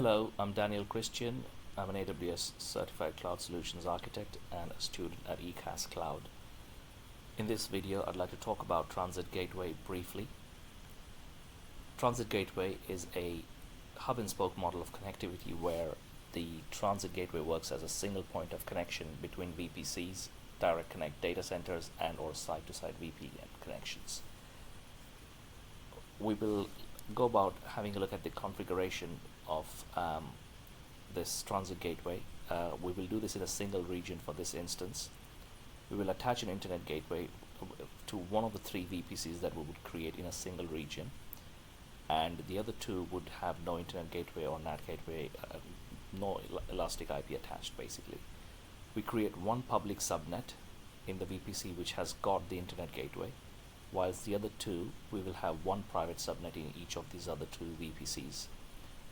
Hello, I'm Daniel Christian. I'm an AWS Certified Cloud Solutions Architect and a student at Ekascloud. In this video, I'd like to talk about Transit Gateway briefly. Transit Gateway is a hub-and-spoke model of connectivity where the Transit Gateway works as a single point of connection between VPCs, direct connect data centers, and or site-to-site VPN connections. We will go about having a look at the configuration of this transit gateway. We will do this in a single region for this instance. We will attach an internet gateway to one of the three VPCs that we would create in a single region, and the other two would have no internet gateway or NAT gateway, no elastic IP attached basically. We create one public subnet in the VPC which has got the internet gateway, whilst the other two we will have one private subnet in each of these other two VPCs.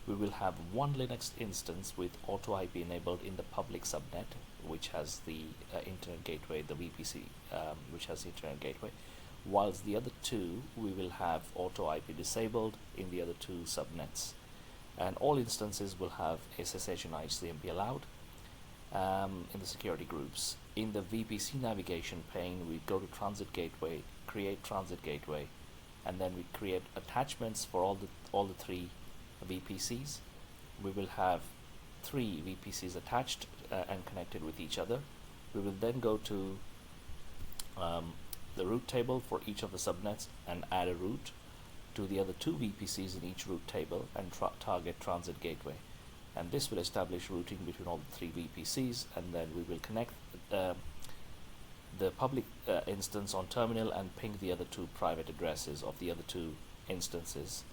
We will have one Linux instance with auto IP enabled in the public subnet which has the internet gateway, the VPC which has the internet gateway, whilst the other two we will have auto IP disabled in the other two subnets, and all instances will have SSH and ICMP allowed in the security groups. In the VPC navigation pane, we go to transit gateway, create transit gateway, and then we create attachments for all the three VPCs. We will have three VPCs attached and connected with each other. We will then go to the route table for each of the subnets and add a route to the other two VPCs in each route table and target transit gateway, and this will establish routing between all the three VPCs, and then we will connect the public instance on terminal and ping the other two private addresses of the other two instances,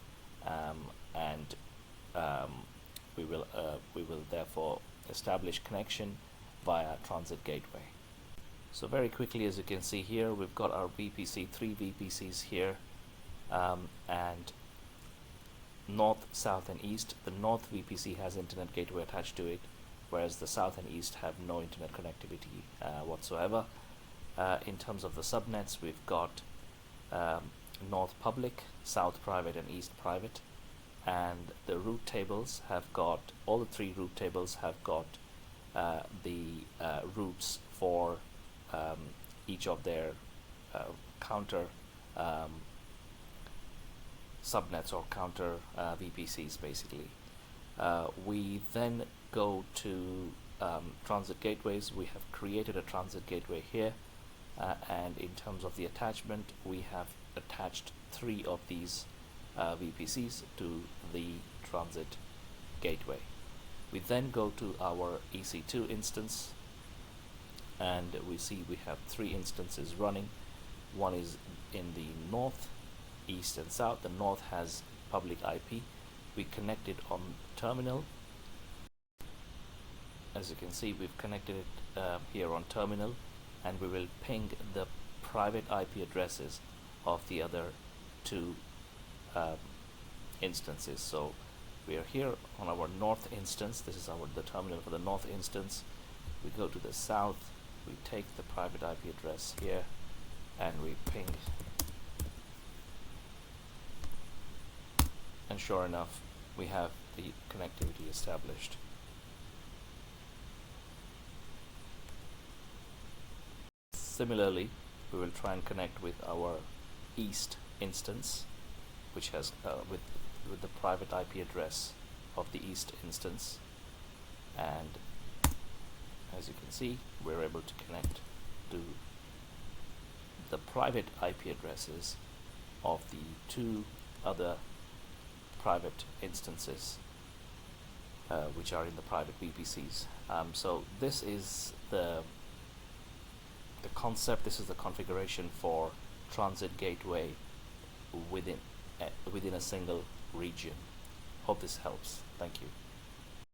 and we will therefore establish connection via transit gateway. So very quickly, as you can see here, we've got our VPC, three VPCs here, and north, south, and east. The north VPC has internet gateway attached to it, whereas the south and east have no internet connectivity whatsoever. In terms of the subnets, we've got north public, south private, and east private, and the route tables have got, all the three route tables have got the routes for each of their counter subnets or counter VPCs basically. We then go to transit gateways. We have created a transit gateway here, and in terms of the attachment, we have attached three of these VPCs to the transit gateway. We then go to our EC2 instance, and we see we have three instances running. One is in the north, east, and south. The north has public IP. We connect it on terminal. As you can see, we've connected it here on terminal, and we will ping the private IP addresses of the other two instances. So we are here on our north instance. This is the terminal for the north instance. We go to the south, we take the private IP address here, and we ping, and sure enough, we have the connectivity established. Similarly, we will try and connect with our east instance, which has with the private IP address of the east instance, and as you can see, we're able to connect to the private IP addresses of the two other private instances which are in the private VPCs. So this is the concept. This is the configuration for transit gateway within a single region. Hope this helps. Thank you.